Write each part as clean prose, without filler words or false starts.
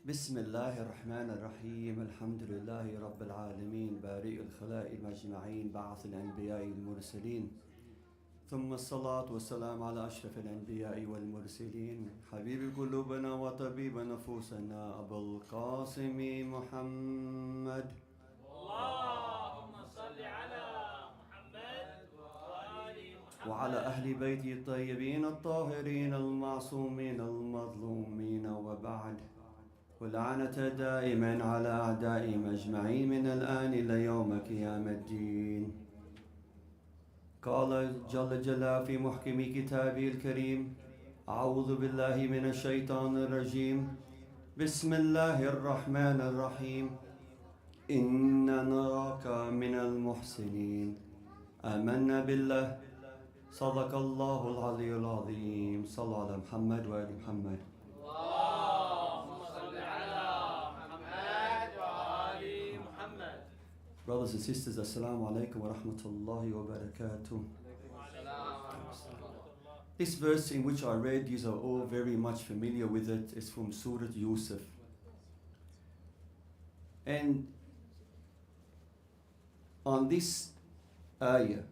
بسم الله الرحمن الرحيم الحمد لله رب العالمين بارئ الخلائق أجمعين بعث الأنبياء المرسلين ثم الصلاة والسلام على أشرف الأنبياء والمرسلين حبيب قلوبنا وطبيب نفوسنا أبو القاسم محمد اللهم صل على محمد وآل محمد وعلى أهل بيته الطيبين الطاهرين المعصومين المظلومين وبعد واللعنة دائما على أعدائهم أجمعين من الآن إلى يوم قيام الدين. قال جل جلاله في محكم كتابه الكريم: أعوذ بالله من الشيطان الرجيم. بسم الله الرحمن الرحيم. إنا نراك من المحسنين. آمنا بالله. صدق الله العلي العظيم. صلى على محمد وآل محمد. اللهم صل على محمد وآل محمد. Brothers and sisters, Assalamu alaikum wa rahmatullahi wa barakatuh. This verse in which I read, you are all very much familiar with it. It's from Surah Yusuf. And on this ayah,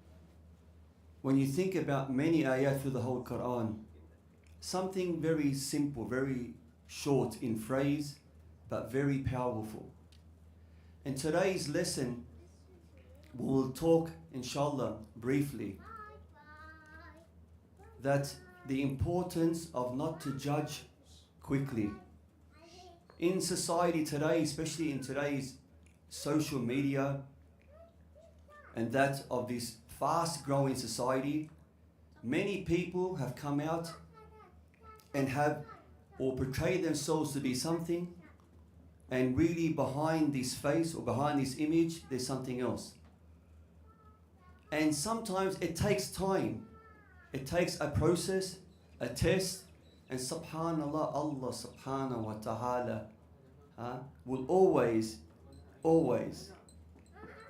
when you think about many ayat through the whole Quran, something very simple, very short in phrase, but very powerful. In today's lesson, we'll talk, inshallah, briefly, that the importance of not to judge quickly. In society today, especially in today's social media, and that of this fast-growing society, many people have come out and have or portray themselves to be something, and really behind this face or behind this image, there's something else. And sometimes it takes time. It takes a process, a test, and subhanallah, Allah subhanahu wa ta'ala will always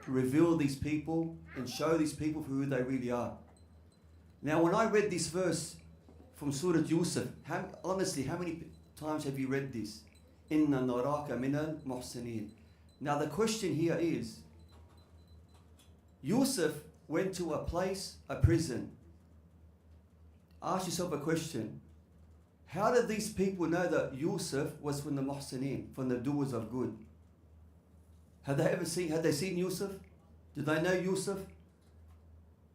reveal these people and show these people for who they really are. Now, when I read this verse from Surah Yusuf, honestly, how many times have you read this? Inna naraka minal muhsinin. Now the question here is, Yusuf went to a place, a prison. Ask yourself a question. How did these people know that Yusuf was from the muhsinin, from the doers of good? Had they seen Yusuf? Did they know Yusuf?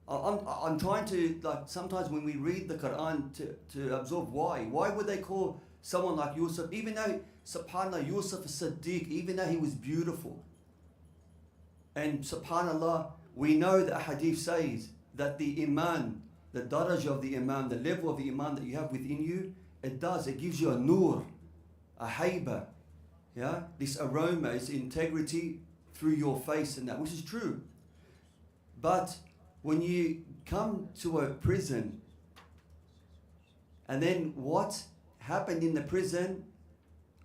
I'm trying to, like, sometimes when we read the Quran to absorb why. Why would they call someone like Yusuf, even though, subhanAllah, Yusuf as-Siddiq, even though he was beautiful. And subhanAllah, we know that a hadith says that the iman, the darajah of the iman, the level of the iman that you have within you, it gives you a nur, a hayba, yeah? This aroma is integrity through your face and that, which is true. But when you come to a prison, and then what happened in the prison,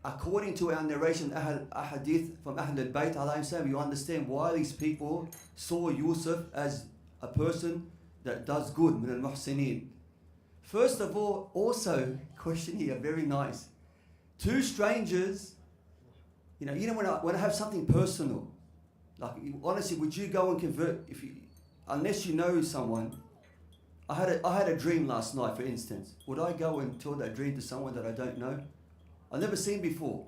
according to our narration, a hadith from Ahl al-Bayt alayhim salam, you understand why these people saw Yusuf as a person that does good, min al-muhsinin. First of all, also, question here, very nice. Two strangers, you know when I have something personal, like honestly, would you go and convert, unless you know someone? I had a dream last night, for instance. Would I go and tell that dream to someone that I don't know? I've never seen before.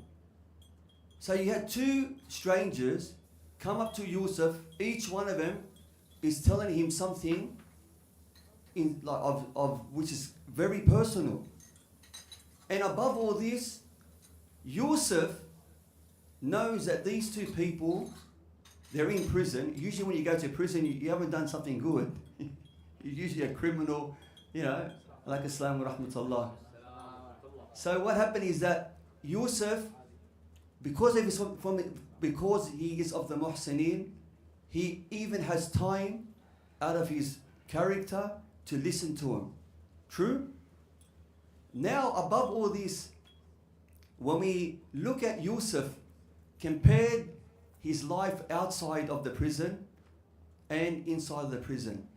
So you had two strangers come up to Yusuf. Each one of them is telling him something of which is very personal. And above all this, Yusuf knows that these two people, they're in prison. Usually when you go to prison, you haven't done something good. You're usually a criminal, like Islam wa rahmatullah. So what happened is that Yusuf, because he is of the muhsinin, he even has time out of his character to listen to him. True? Now, above all this, when we look at Yusuf, compared his life outside of the prison and inside of the prison.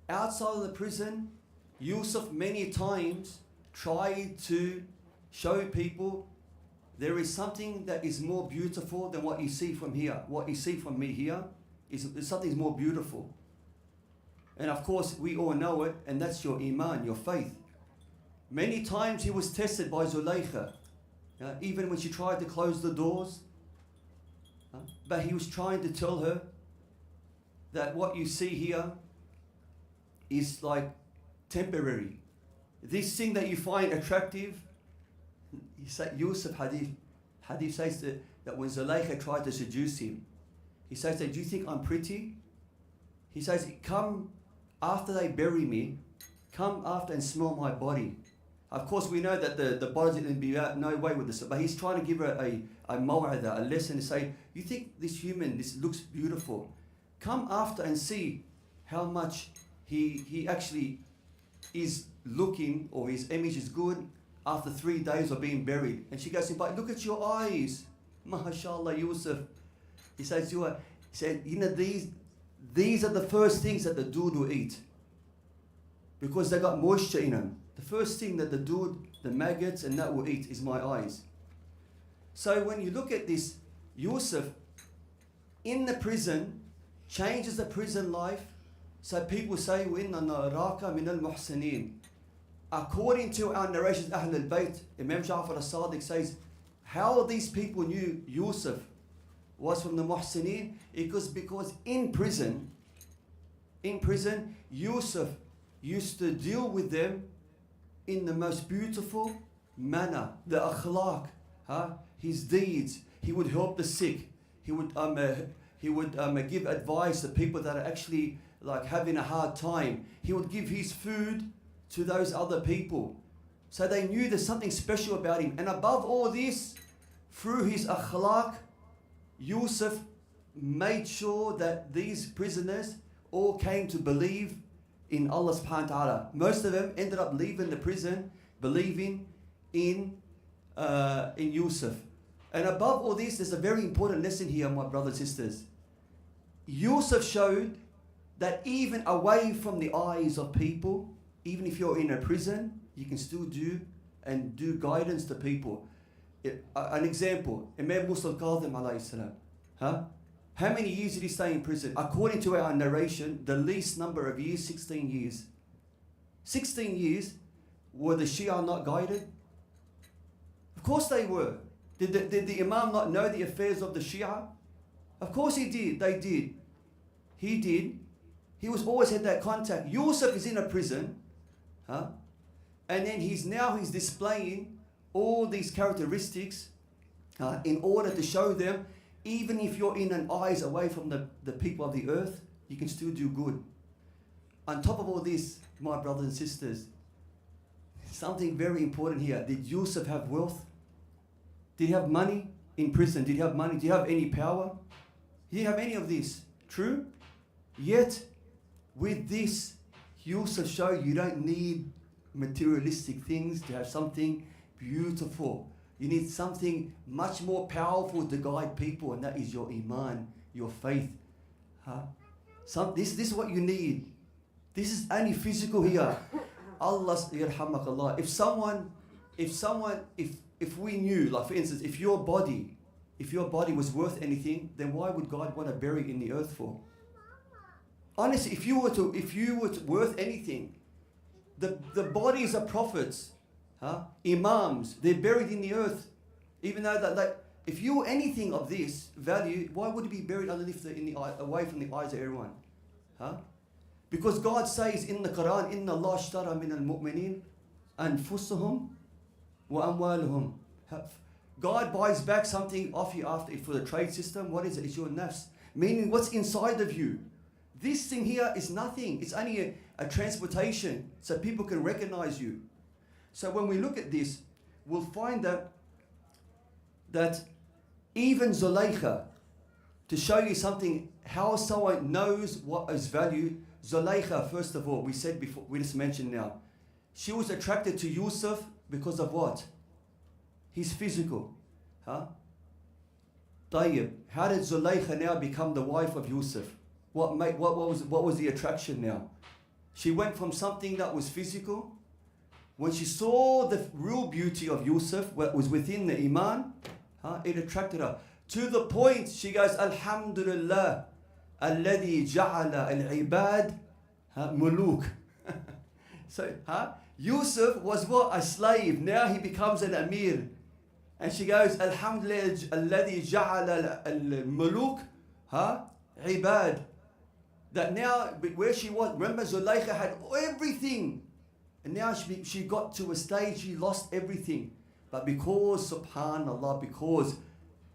Outside of the prison, Yusuf many times tried to show people there is something that is more beautiful than what you see from here. What you see from me here is something more beautiful. And of course, we all know it, and that's your iman, your faith. Many times he was tested by Zulaykha, even when she tried to close the doors. But he was trying to tell her that what you see here is like temporary. This thing that you find attractive, Yusuf Hadith says that when Zulaykha tried to seduce him, he says, do you think I'm pretty? He says, come after they bury me, come after and smell my body. Of course, we know that the body didn't be out, no way with this, but he's trying to give her a maw'adha, a lesson, to say, you think this human, this looks beautiful. Come after and see how much he actually is looking, or his image is good after 3 days of being buried. And she goes, but look at your eyes. MashaAllah, Yusuf. He says, these are the first things that the dude will eat, because they got moisture in them. The first thing that the dude, the maggots and that will eat is my eyes. So when you look at this, Yusuf in the prison changes the prison life. So people say, وَإِنَّ نَرَاكَ مِنَ الْمُحْسِنِينَ. According to our narrations, Ahl al-Bayt, Imam Ja'far as-Sadiq says, how these people knew Yusuf was from the Muhsineen? Because in prison, Yusuf used to deal with them in the most beautiful manner. The akhlaq, his deeds. He would help the sick. He would give advice to people that are actually like having a hard time. He would give his food to those other people. So they knew there's something special about him. And above all this, through his akhlaq, Yusuf made sure that these prisoners all came to believe in Allah subhanahu wa ta'ala. Most of them ended up leaving the prison believing in Yusuf. And above all this, there's a very important lesson here, my brothers and sisters. Yusuf showed that even away from the eyes of people, even if you're in a prison, you can still do guidance to people. An example, Imam Musa al-Kadhim alayhi salam. How many years did he stay in prison? According to our narration, the least number of years, 16 years. 16 years, were the Shia not guided? Of course they were. Did the Imam not know the affairs of the Shia? Of course he did. They did. He did. He was always had that contact. Yusuf is in a prison, and then he's displaying all these characteristics in order to show them, even if you're in an eyes away from the people of the earth, you can still do good. On top of all this, my brothers and sisters, something very important here. Did Yusuf have wealth? Did he have money in prison? Did he have money? Did he have any power? He didn't have any of this. True? Yet, with this, Yusuf showed you don't need materialistic things to have something beautiful. You need something much more powerful to guide people, and that is your iman, your faith. This is what you need. This is only physical here. Allah yarhamakallah. If we knew, like for instance, if your body was worth anything, then why would God want to bury it in the earth for? Honestly, if you were worth anything, the bodies of prophets, imams, they're buried in the earth. Even though that if you were anything of this value, why would it be buried underneath away from the eyes of everyone? Because God says in the Quran, Inna Allah ashtara min al-mu'minin anfusahum wa amwaluhum. God buys back something off you after for the trade system. What is it? It's your nafs. Meaning what's inside of you. This thing here is nothing. It's only a transportation so people can recognize you. So when we look at this, we'll find that even Zulaykha, to show you something, how someone knows what is value, Zulaykha, first of all, we said before, we just mentioned now, she was attracted to Yusuf because of what? His physical. Tayyib, how did Zulaykha now become the wife of Yusuf? What was the attraction now? She went from something that was physical when she saw the real beauty of Yusuf, what was within the Iman, it attracted her. To the point, she goes, Alhamdulillah, alladhi ja'ala al-ibad muluk. So, Yusuf was what? A slave. Now he becomes an Amir. And she goes, Alhamdulillah, alladhi ja'ala al-muluk ibad. That now, where she was, remember Zulaykha had everything. And now she got to a stage, she lost everything. But because, subhanAllah, because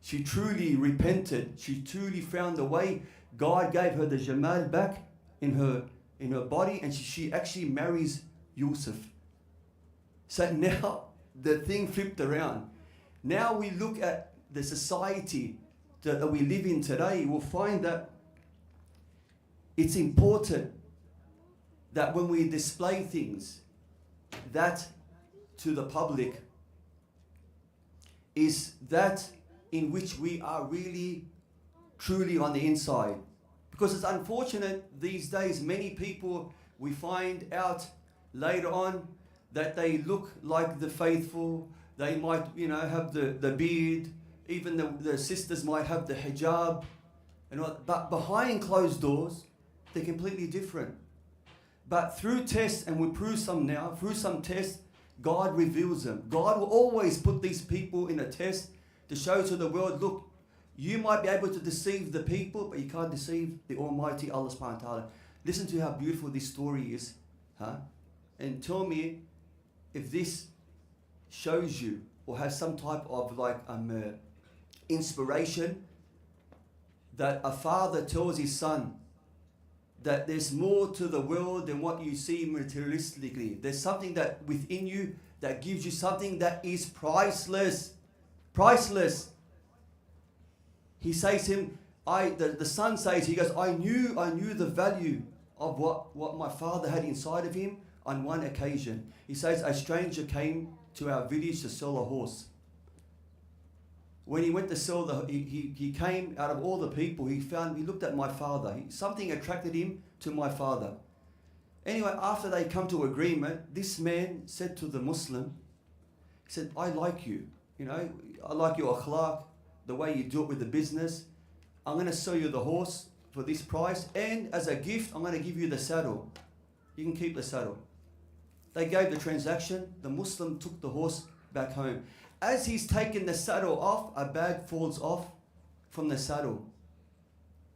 she truly repented, she truly found the way, God gave her the Jamal back in her body, and she actually marries Yusuf. So now the thing flipped around. Now we look at the society that we live in today, we'll find that it's important that when we display things, that to the public is that in which we are really, truly on the inside. Because it's unfortunate these days, many people, we find out later on that they look like the faithful, they might, have the beard, even the sisters might have the hijab, but behind closed doors, they're completely different. But through tests, and we prove some now, through some tests, God reveals them. God will always put these people in a test to show to the world, look, you might be able to deceive the people, but you can't deceive the Almighty Allah subhanahu wa ta'ala. Listen to how beautiful this story is. And tell me if this shows you or has some type of inspiration that a father tells his son that there's more to the world than what you see materialistically. There's something that within you that gives you something that is priceless. Priceless. He says to him, the son says, he goes, I knew the value of what my father had inside of him on one occasion. He says, a stranger came to our village to sell a horse. When he went to sell he came out of all the people, he looked at my father. Something attracted him to my father. Anyway, after they come to agreement, this man said to the Muslim, he said, I like you. I like your akhlaq, the way you do it with the business. I'm going to sell you the horse for this price, and as a gift, I'm going to give you the saddle. You can keep the saddle. They gave the transaction. The Muslim took the horse back home. As he's taken the saddle off, a bag falls off from the saddle.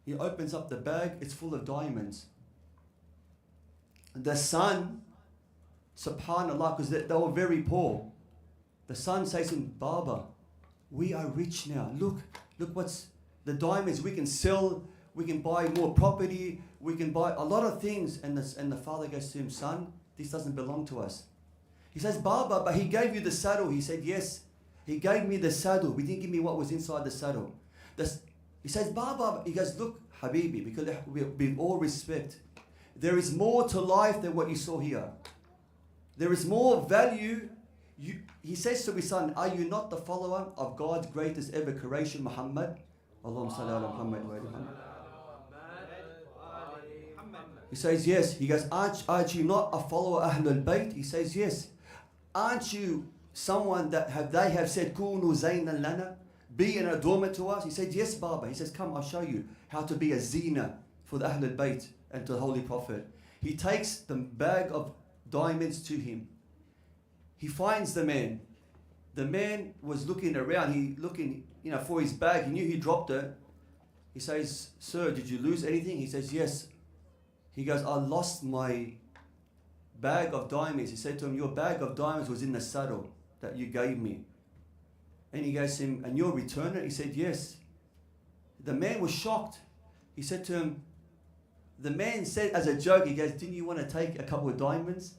He opens up the bag, it's full of diamonds. The son, subhanAllah, because they were very poor. The son says to him, Baba, we are rich now. Look what's the diamonds. We can sell, we can buy more property, we can buy a lot of things. And the father goes to him, son, this doesn't belong to us. He says, Baba, but he gave you the saddle. He said, yes, he gave me the saddle. He didn't give me what was inside the saddle. He says, Baba, he goes, look, Habibi, because with all respect, there is more to life than what you saw here. There is more value. He says to his son, are you not the follower of God's greatest ever creation, Muhammad? Allahumma salli ala Muhammad wa ala Muhammad. He says, yes. He goes, aren't you not a follower of Ahlul Bayt? He says, yes. Aren't you someone that they have said, Kunu zaynan lana, be an adornment to us? He said, yes, Baba. He says, come, I'll show you how to be a zina for the Ahlul Bayt and to the Holy Prophet. He takes the bag of diamonds to him. He finds the man. The man was looking around, looking for his bag. He knew he dropped it. He says, sir, did you lose anything? He says, yes. He goes, I lost my bag of diamonds. He said to him, your bag of diamonds was in the saddle that you gave me. And he goes to him, and you'll return it? He said, yes. The man was shocked. He said to him, the man said as a joke, he goes, didn't you want to take a couple of diamonds?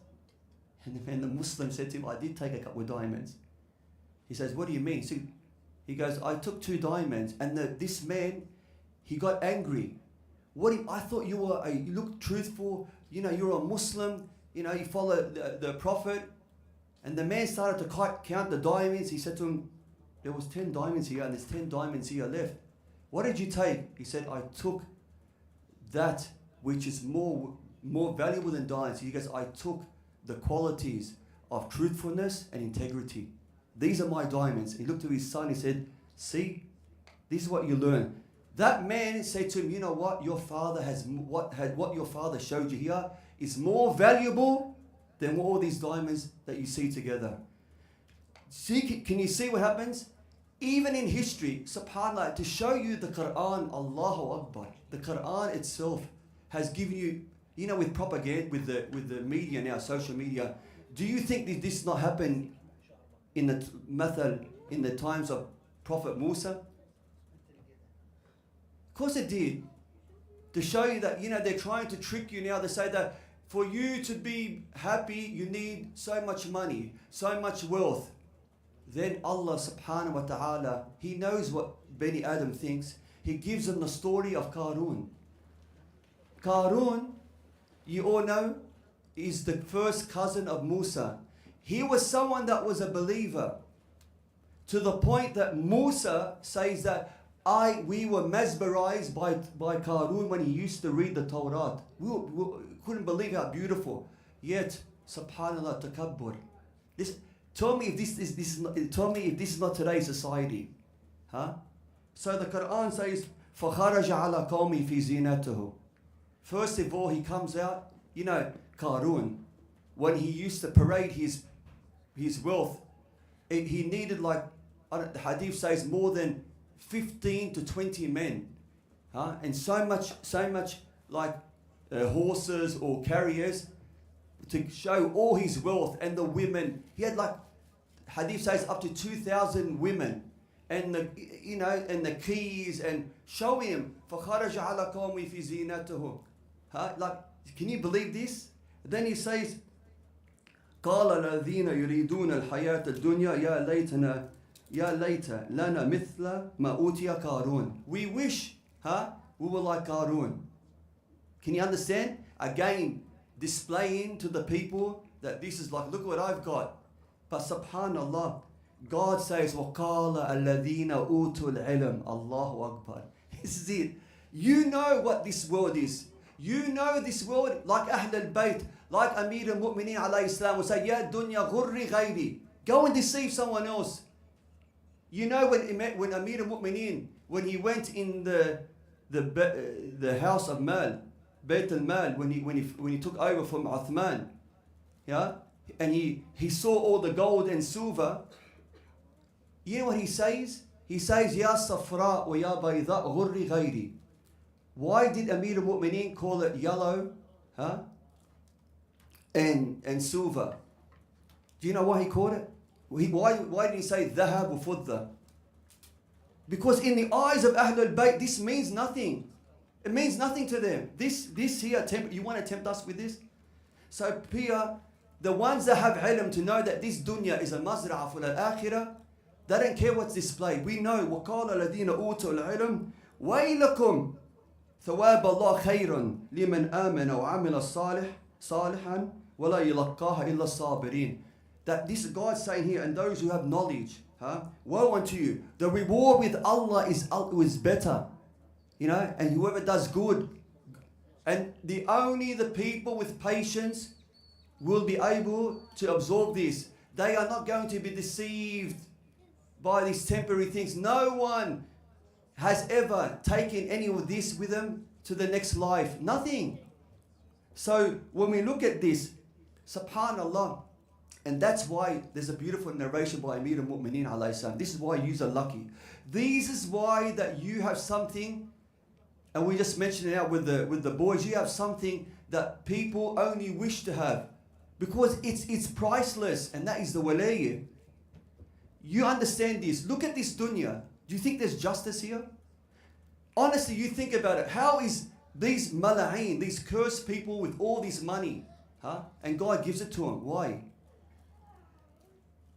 And the Muslim said to him, I did take a couple of diamonds. He says, what do you mean? So he goes, I took 2 diamonds. And this man, he got angry. I thought you looked truthful. You're a Muslim. You follow the Prophet. And the man started to count the diamonds. He said to him, there was 10 diamonds here and there's 10 diamonds here left. What did you take? He said, I took that which is more valuable than diamonds. He goes, I took the qualities of truthfulness and integrity. These are my diamonds. He looked to his son, he said, see, this is what you learn. That man said to him, you know what, your father what your father showed you here is more valuable than all these diamonds that you see together. See, can you see what happens? Even in history, subhanAllah, to show you the Quran, Allahu Akbar, the Quran itself has given you, you know, with propaganda, with the media now, social media, do you think that this not happened in the times of Prophet Musa? Of course it did. To show you that, you know, they're trying to trick you now. They say that for you to be happy, you need so much money, so much wealth. Then Allah subhanahu wa ta'ala, He knows what Bani Adam thinks. He gives them the story of Qarun. Qarun, you all know, is the first cousin of Musa. He was someone that was a believer, to the point that Musa says that we were mesmerized by Qarun when he used to read the Torah. We couldn't believe how beautiful. Yet, subhanallah, takabbur. Tell me if this is not today's society. Huh? So the Quran says, فَخَرَجَ عَلَى قَوْمِهِ فِي زِينَتِهِ. First of all, he comes out, you know, Qarun, when he used to parade his wealth, he needed, like, the hadith says, more than 15 to 20 men. Huh? And so much like horses or carriers to show all his wealth, and the women. He had, like, hadith says, up to 2,000 women, and the keys, and show him فَخَرَجَ عَلَى قَوْمِهِ فِي زِينَتِهِ. Like, can you believe this? Then he says, قَالَ الَّذِينَ يُرِيدُونَ الْحَيَاةَ الدُّنْيَا يا ليت لنا مثل ما أوتي قارون. We wish, we were like Qarun. Can you understand? Again, displaying to the people that this is like, look what I've got. But subhanallah, God says, وَقَالَ الَّذِينَ أُوتُوا الْعِلْمَ. Allahu Akbar. This is it. You know what this world is. You know this world, like Ahl al-Bayt, like Amir al-Mu'mineen alayhi salam will say, Ya dunya ghurri ghayri. Go and deceive someone else. You know when Amir al-Mu'mineen, when he went in the house of Mal, Bayt al-Mal, when he took over from Uthman, yeah, and he saw all the gold and silver, you know what he says? He says, Ya safra wa ya bayda ghurri ghayri. Why did Amir al-Mu'mineen call it yellow, and silver? Do you know why he called it? Why did he say dhahab or fudda? Because in the eyes of Ahl al-Bayt, this means nothing. It means nothing to them. This here, you want to tempt us with this? So Pia, the ones that have ilm to know that this dunya is a mazra'a for al-akhirah, they don't care what's displayed. We know, وَقَالَ الَّذِينَ أُوتُوا الْعِلْمَ وَيْلَكُمْ ثواب الله خير لمن آمن وعمل صالحا ولا يلقاها إلا الصابرين. That this is God saying here, and those who have knowledge, woe unto you. The reward with Allah is better, you know, and whoever does good. And the people with patience will be able to absorb this. They are not going to be deceived by these temporary things. No one has ever taken any of this with them to the next life. Nothing. So when we look at this, subhanallah, and that's why there's a beautiful narration by Amir al-Mu'mineen alayhi salam. This is why you are lucky. This is why that you have something, and we just mentioned it out with the boys, you have something that people only wish to have, because it's priceless, and that is the walayah. You understand this. Look at this dunya. Do you think there's justice here? Honestly, you think about it. How is these mala'een, these cursed people with all this money, and God gives it to them? Why?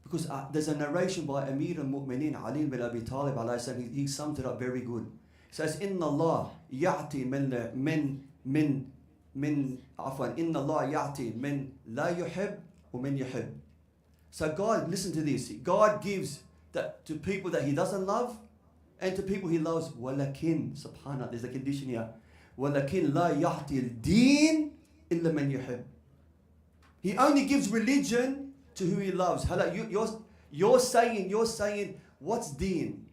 Because there's a narration by Amir al-Mu'mineen Ali bin Abi Talib alayhi salam. He summed it up very good. He says, Inna Allah ya'ti min la yuhib wa min yuhib. So God, listen to this. God gives that to people that He doesn't love, and to people He loves. Walakin, subhanallah, there's a condition here. Walakin la ya'ti al-deen illa man yuhib. He only gives religion to who he loves. Hello, you're saying, what's deen?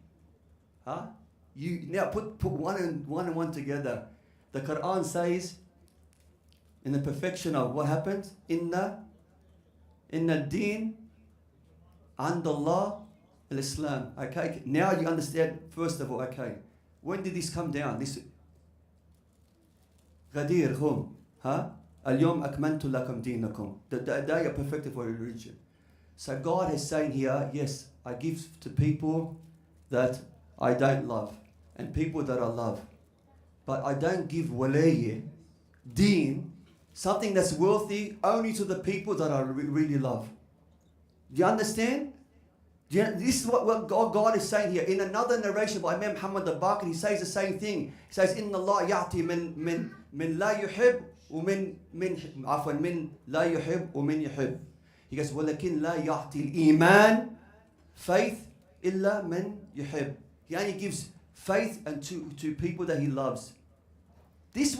Huh? You now put one and one together. The Quran says, in the perfection of what happens, inna deen and Allah al-Islam. Okay, now you understand. First of all, okay, when did this come down? This Ghadir hum, huh? Al-yawm akmantu lakum deenakum. The day are perfected for your religion. So God is saying here, yes, I give to people that I don't love and people that I love, but I don't give walayya, deen, something that's worthy, only to the people that I really love. Do you understand? This is what God is saying here. In another narration by Imam Muhammad al-Baqir, he says the same thing. He says, "Inna Allah ya'ti min la yuhib wa min la yuhib wa min yuhib." He goes, "Walakin la ya'ti al-iman, faith, illa man yuhib." He only gives faith and to people that he loves. This is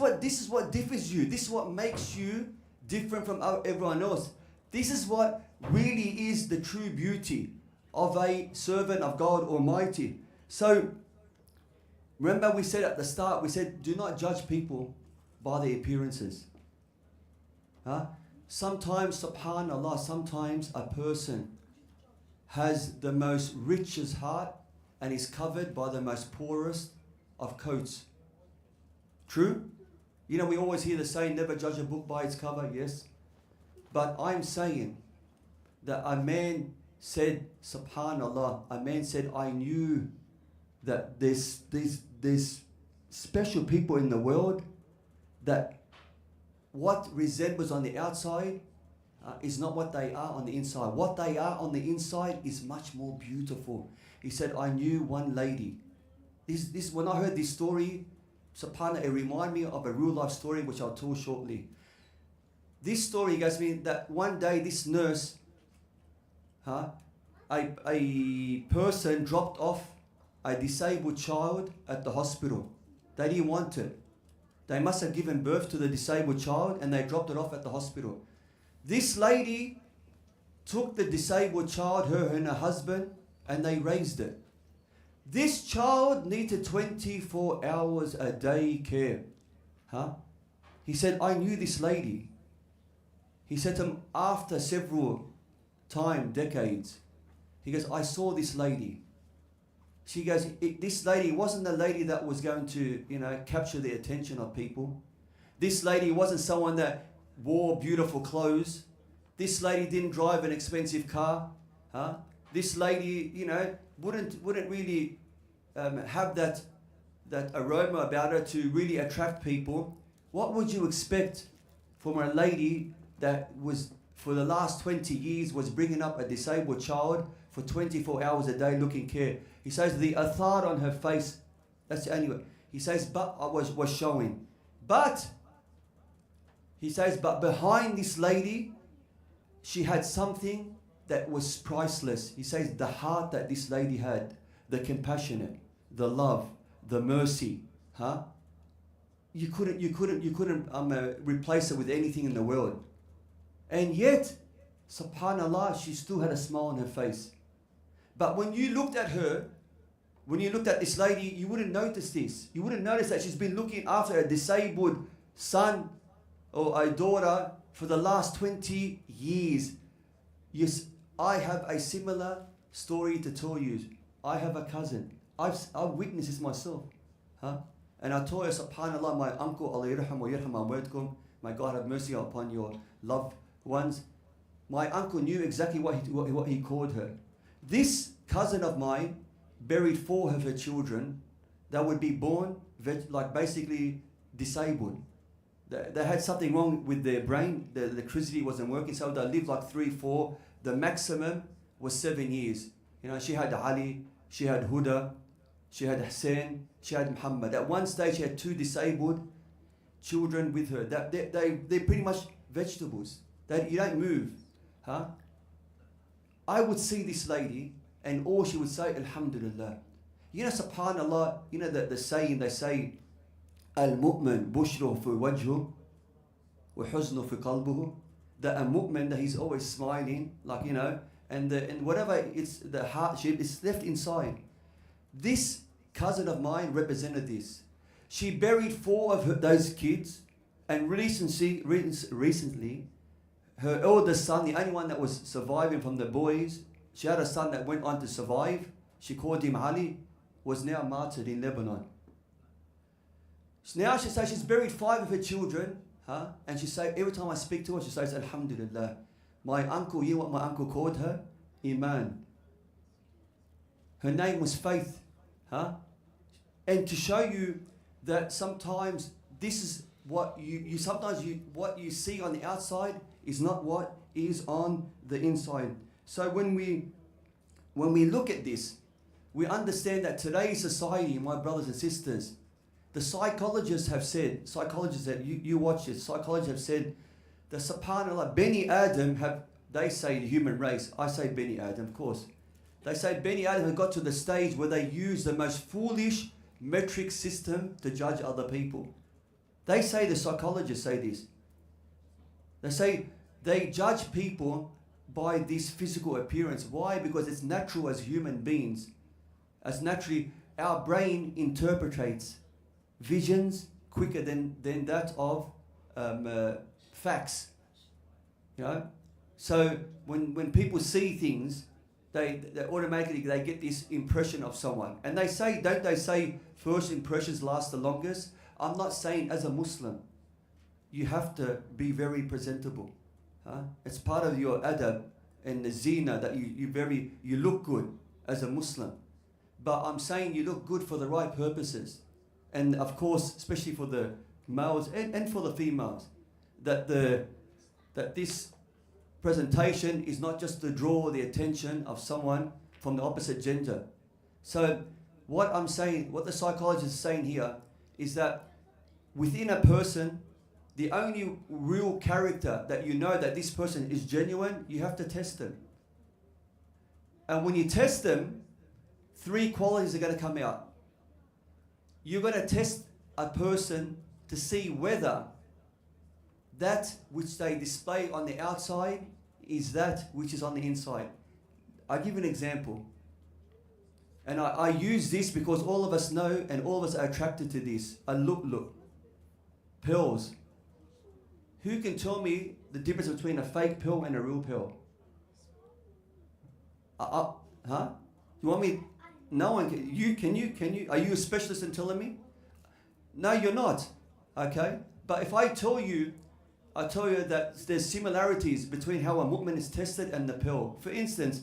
what differs you. This is what makes you different from everyone else. This is what really is the true beauty of a servant of God Almighty. So, remember we said at the start, we said, do not judge people by their appearances. Huh? Sometimes, subhanAllah, sometimes a person has the most richest heart and is covered by the most poorest of coats. True? You know, we always hear the saying, never judge a book by its cover, yes? But I'm saying that a man said, subhanAllah, a man said, I knew that there's special people in the world that what resembles on the outside is not what they are on the inside. What they are on the inside is much more beautiful. He said, I knew one lady. This when I heard this story, subhanAllah, it reminded me of a real life story which I'll tell shortly. This story goes me that one day this nurse, a person dropped off a disabled child at the hospital. They didn't want it. They must have given birth to the disabled child and they dropped it off at the hospital. This lady took the disabled child, her and her husband, and they raised it. This child needed 24 hours a day care. He said, I knew this lady. He said to him after several decades, he goes, I saw this lady. She goes, this lady wasn't the lady that was going to, capture the attention of people. This lady wasn't someone that wore beautiful clothes. This lady didn't drive an expensive car. This lady, wouldn't really have that aroma about her to really attract people. What would you expect from a lady that was, for the last 20 years, was bringing up a disabled child for 24 hours a day looking care? He says the athar on her face, that's the only way. He says, but I was showing. But, he says, but behind this lady, she had something that was priceless. He says the heart that this lady had, the compassionate, the love, the mercy, You couldn't replace it with anything in the world. And yet, subhanAllah, she still had a smile on her face. But when you looked at her, when you looked at this lady, you wouldn't notice this. You wouldn't notice that she's been looking after a disabled son or a daughter for the last 20 years. Yes, I have a similar story to tell you. I have a cousin. I've witnessed this myself. And I told her, subhanAllah, my uncle, Allah yarham wa yarham amwatkum, may God have mercy upon your loved ones. My uncle knew exactly what he called her. This cousin of mine buried 4 of her children that would be born like basically disabled. They had something wrong with their brain. The electricity wasn't working, so they lived like 3, 4. The maximum was 7 years. She had Ali, she had Huda, she had Hussein, she had Muhammad. At one stage, she had 2 disabled children with her. They're pretty much vegetables. You don't move. I would see this lady, and all she would say, Alhamdulillah. Subhanallah, the saying, they say, Al-mu'min bushru fi wajhu wa huznu fi qalbuhu. that a mu'min, that he's always smiling, like, you know, and whatever it's the hardship, it's left inside. This cousin of mine represented this. She buried 4 of those kids, and recently, her eldest son, the only one that was surviving from the boys, she had a son that went on to survive. She called him Ali, was now martyred in Lebanon. So now she says she's buried 5 of her children, and she says, every time I speak to her, she says, Alhamdulillah. My uncle, you know what my uncle called her? Iman. Her name was Faith. And to show you that sometimes this is what what you see on the outside is not what is on the inside. So when we look at this, we understand that today's society, my brothers and sisters, the psychologists have said, you watch it, psychologists have said that subhanAllah, Bani Adam they say the human race, I say Bani Adam, of course. They say Bani Adam have got to the stage where they use the most foolish metric system to judge other people. They say, the psychologists say this. They say they judge people by this physical appearance. Why? Because it's natural as human beings. As naturally, our brain interprets visions quicker than that of facts. You know? So when people see things, they automatically get this impression of someone. And they say, don't they say first impressions last the longest? I'm not saying as a Muslim, you have to be very presentable. It's part of your adab and the zina that you look good as a Muslim. But I'm saying you look good for the right purposes. And of course, especially for the males and for the females, that this presentation is not just to draw the attention of someone from the opposite gender. So what I'm saying, what the psychologist is saying here, is that within a person, the only real character that you know that this person is genuine, you have to test them. And when you test them, 3 qualities are going to come out. You're going to test a person to see whether that which they display on the outside is that which is on the inside. I'll give you an example. And I use this because all of us know and all of us are attracted to this. A look. Pills. Who can tell me the difference between a fake pill and a real pill? You want me? No one can. Can you? Are you a specialist in telling me? No, you're not. Okay? But if I tell you that there's similarities between how a mu'min is tested and the pill. For instance,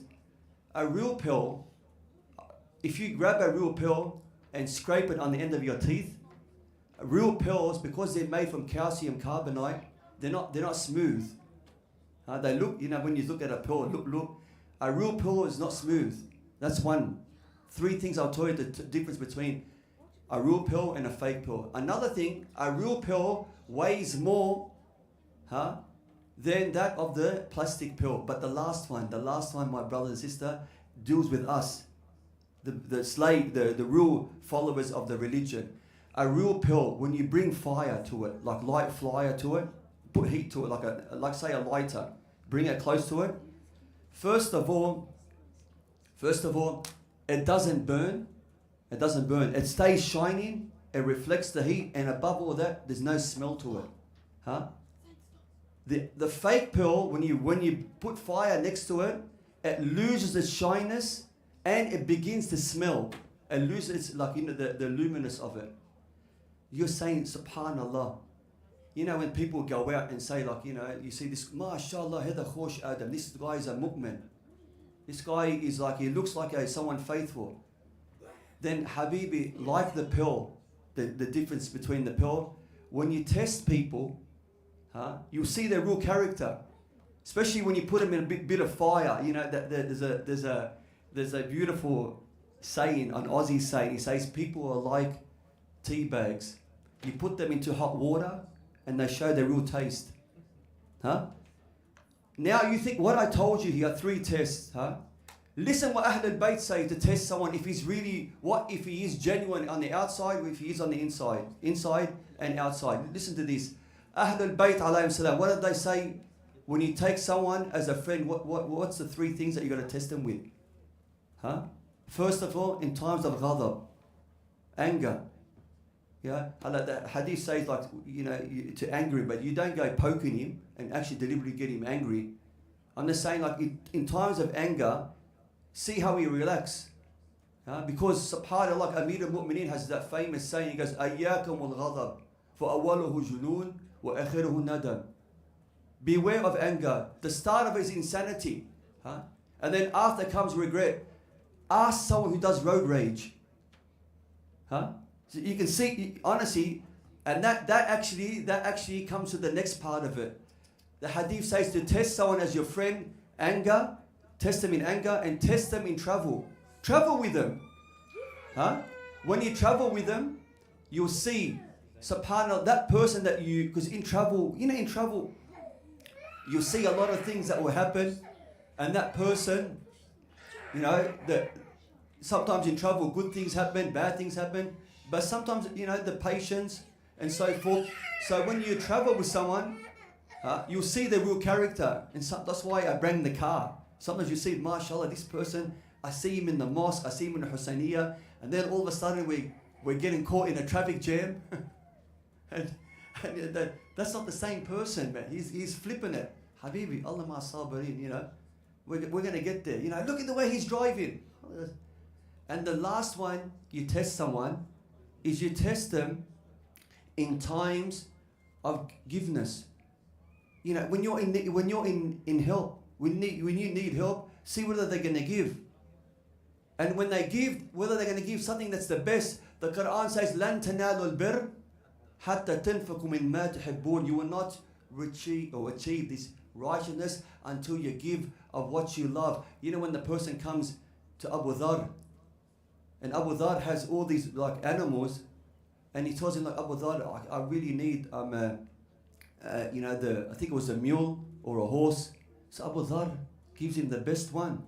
a real pill, if you grab a real pill and scrape it on the end of your teeth, real pills, because they're made from calcium carbonate, they're not smooth. They look, when you look at a pill, look. A real pill is not smooth. That's one. 3 things I'll tell you the difference between a real pill and a fake pill. Another thing, a real pill weighs more than that of the plastic pill. But the last one, my brother and sister, deals with us, the real followers of the religion. A real pill, when you bring fire to it, like light fire to it, put heat to it, like say a lighter, bring it close to it. First of all, it doesn't burn. It stays shining. It reflects the heat, and above all that, there's no smell to it. The fake pill, when you put fire next to it, it loses its shyness and it begins to smell. It loses its, the luminous of it. You're saying, subhanallah. When people go out and say, you see this, mashallah, hada khosh Adam, this guy is a mu'min. This guy is he looks like someone faithful. Then Habibi, like the pill, the difference between the pill, when you test people, you'll see their real character. Especially when you put them in a bit of fire. There's a beautiful saying, an Aussie saying. He says people are like tea bags. You put them into hot water and they show their real taste. Now you think what I told you here, 3 tests. Listen what Ahl al-Bayt say to test someone if he is genuine on the outside or if he is on the inside and outside. Listen to this. Ahl al-Bayt alayhim salam, what did they say? when you take someone as a friend, what's the three things that you're going to test them with? Huh? First of all, in times of ghadab, anger. Yeah, the hadith says like, to anger him, but you don't go poking him and actually deliberately get him angry. I'm just saying like in times of anger, see how he relax. Because subhanAllah, like Amir al-Mu'mineen has that famous saying, he goes, أَيَّاكُمُ الْغَضَبِ فَأَوَّلُهُ جُنُونَ وَأَخِرُهُ نَدَمٌ. Beware of anger. The start of it is insanity. And then after comes regret. Ask someone who does road rage. So you can see, honestly, and that actually comes to the next part of it. The hadith says to test someone as your friend, anger, test them in anger, and test them in travel. Travel with them. When you travel with them, you'll see, subhanAllah, that person that because in travel, you'll see a lot of things that will happen, and that person, sometimes in travel, good things happen, bad things happen, but sometimes, the patience and so forth. So when you travel with someone, you'll see their real character. And that's why I bring the car. Sometimes you see, mashallah, this person, I see him in the mosque, I see him in the Husainiyah, and then all of a sudden we're getting caught in a traffic jam. and that's not the same person, man. He's flipping it. Habibi, Allah ma sabirin, we're going to get there. Look at the way he's driving. And the last one, you test someone, is you test them in times of giveness. When you're in help, when you need help, see whether they're going to give. And when they give, whether they're going to give something that's the best. The Quran says, لَن تَنَالُوا الْبِرَّ حَتَّى تَنْفِقُوا مِمَّا تُحِبُّونَ. You will not achieve this righteousness until you give of what you love. When the person comes to Abu Dhar, and Abu Dhar has all these like animals, and he tells him like, Abu Dhar, I really need I think it was a mule or a horse. So Abu Dhar gives him the best one.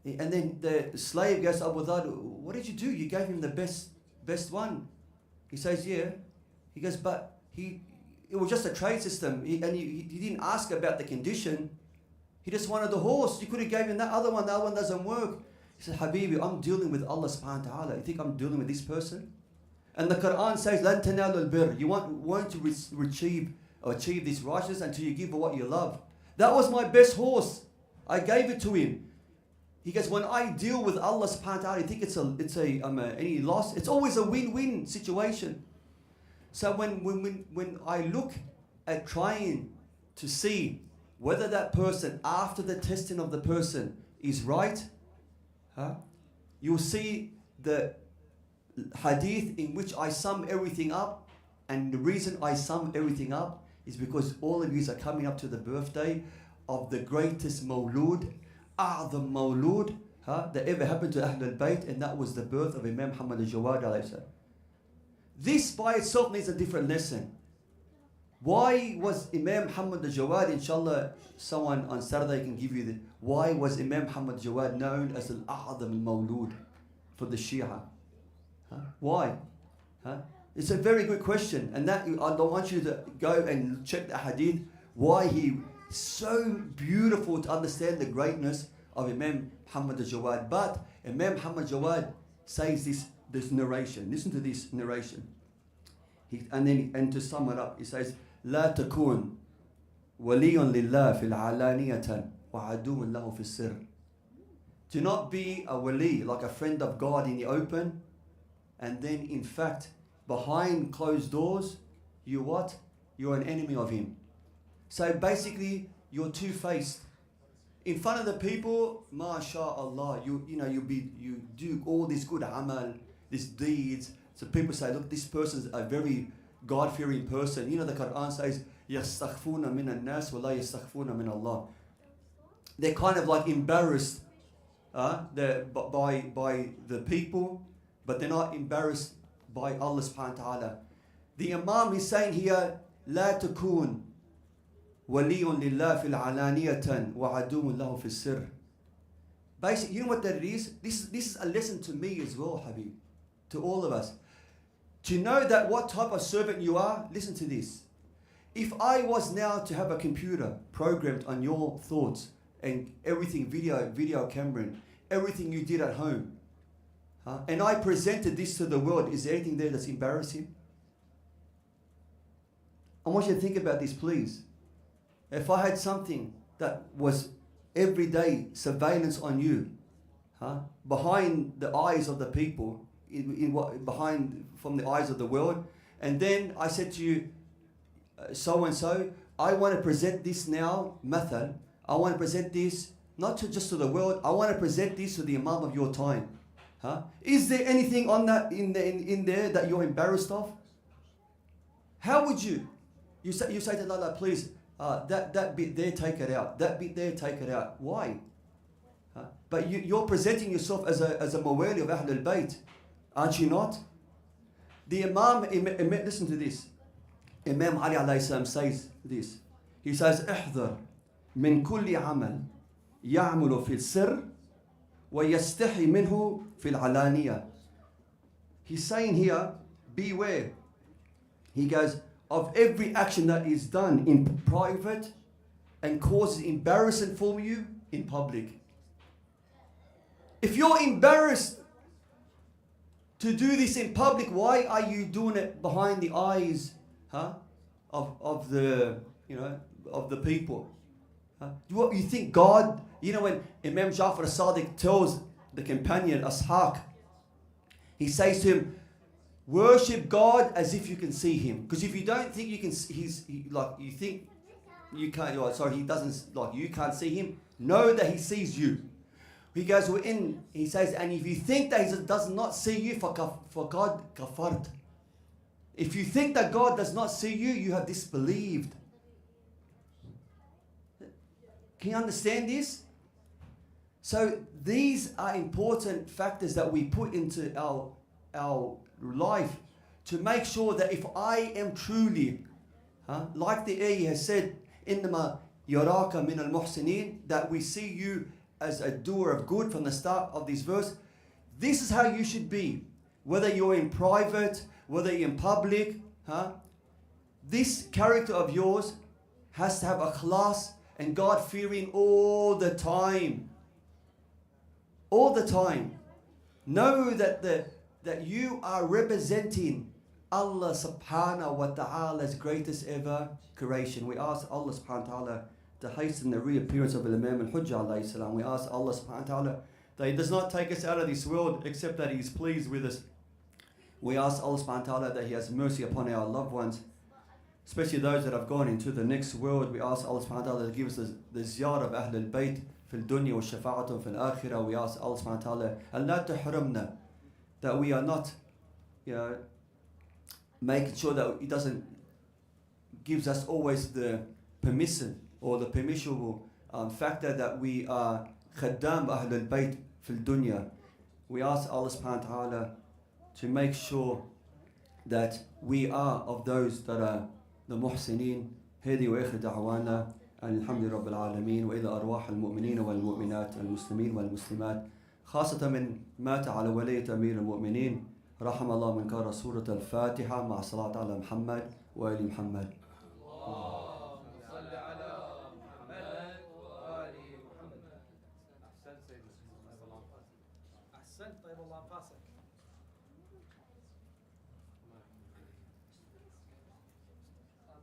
And then the slave goes to Abu Dhar, what did you do? You gave him the best one. He says, yeah. He goes, but it was just a trade system. He didn't ask about the condition. He just wanted the horse. You could have given him that other one. The other one doesn't work. He said, Habibi, I'm dealing with Allah subhanahu wa ta'ala. You think I'm dealing with this person? And the Quran says, لَن تَنَالُوا الْبِرَّ. You won't achieve this righteousness until you give what you love. That was my best horse. I gave it to him. He goes, when I deal with Allah subhanahu wa ta'ala, you think it's any loss? It's always a win-win situation. So when I look at trying to see whether that person, after the testing of the person, is right, you'll see the hadith in which I sum everything up. And the reason I sum everything up is because all of you are coming up to the birthday of the greatest mawlud, a'zam mawlud that ever happened to Ahlul Bayt, and that was the birth of Imam Muhammad al-Jawad alayhi salam. This by itself needs a different lesson. Why was Imam Muhammad al-Jawad, inshallah, someone on Saturday can give you why was Imam Muhammad al-Jawad known as al-a'zam al-mawlud for the Shia? Why? It's a very good question, and that I don't want you to go and check the hadith, why he so beautiful to understand the greatness of Imam Muhammad al-Jawad. But Imam Muhammad al-Jawad says this narration. Listen to this narration. And to sum it up, he says, لا تكون ولي لله في العلانية وعدو له في السر. Do not be a wali, like a friend of God in the open, and then in fact, behind closed doors, you're an enemy of him. So basically, you're two-faced. In front of the people, mashallah, you do all this good amal, these deeds. So people say, look, this person's a very God-fearing person. The Quran says, يَسْتَخْفُونَ مِنَ النَّاسِ وَلَا يَسْتَخْفُونَ مِنَ اللَّهِ. They're kind of like embarrassed by the people, but they're not embarrassed by Allah subhanahu wa ta'ala. The Imam is saying here, لا تكون ولي لله في العلانية وعدو له في السر. Basically, you know what that is? This is a lesson to me as well, Habib, to all of us. To know that what type of servant you are, listen to this. If I was now to have a computer programmed on your thoughts and everything, video camera, everything you did at home, and I presented this to the world, is there anything there that's embarrassing? I want you to think about this, please. If I had something that was everyday surveillance on you, behind the eyes of the people, behind from the eyes of the world, and then I said to you, so and so, I want to present this now, mathal. I want to present this not just to the world. I want to present this to the Imam of your time. Is there anything on that in there that you're embarrassed of? How would you? You say to Allah, please, that bit there, take it out. That bit there, take it out. Why? But you're presenting yourself as a mawali of Ahlul Bayt, aren't you not? The Imam, listen to this. Imam Ali alayhi salam says this. He says, احذر من كل عمل يعمل في السر ويستحي منه في العلانية. He's saying here, beware. He goes, of every action that is done in private and causes embarrassment for you in public. If you're embarrassed to do this in public, why are you doing it behind the eyes of the people? What you think God? When Imam Ja'far as-Sadiq tells the companion Ashaq, he says to him, worship God as if you can see him. Because if you don't think you can, you think you can't. He doesn't, you can't see him. Know that he sees you. He goes, he says, and if you think that he does not see you, for God kafart. If you think that God does not see you, you have disbelieved. Can you understand this? So these are important factors that we put into our life to make sure that if I am truly, like the ayah has said, إِنَّمَا يَرَاكَ مِنَ الْمُحْسِنِينَ, that we see you as a doer of good from the start of this verse. This is how you should be, whether you're in private, whether you're in public. This character of yours has to have ikhlas and God-fearing all the time. All the time. Know that you are representing Allah subhanahu wa ta'ala's greatest ever creation. We ask Allah subhanahu wa ta'ala to hasten the reappearance of Imam al-Hujjah alayhi salam. We ask Allah subhanahu wa ta'ala that He does not take us out of this world except that He is pleased with us. We ask Allah subhanahu wa ta'ala that He has mercy upon our loved ones, especially those that have gone into the next world. We ask Allah subhanahu wa ta'ala to give us the ziyarah of Ahlul Bayt في الدنيا والشفاعة في الآخرة. We ask Allah subhanahu wa ta'ala and لا تحرمنا, that we are not making sure that He doesn't gives us always the permission or the permissible factor that we are khaddam Ahlul Bayt في الدنيا. We ask Allah subhanahu wa ta'ala to make sure that we are of those that are the muhsinin. هذه وآخر دعوانا الحمد لله رب العالمين، وإلى أرواح المؤمنين والمؤمنات المسلمين والمسلمات، خاصة من مات على ولاية أمير المؤمنين، رحم الله من قرأ سورة الفاتحة مع الصلاة على محمد وآل محمد. اللهم صل على محمد وآل محمد. أحسنت سيدنا، طيب الله أنفاسك. أحسنت، طيب الله أنفاسك.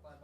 طيب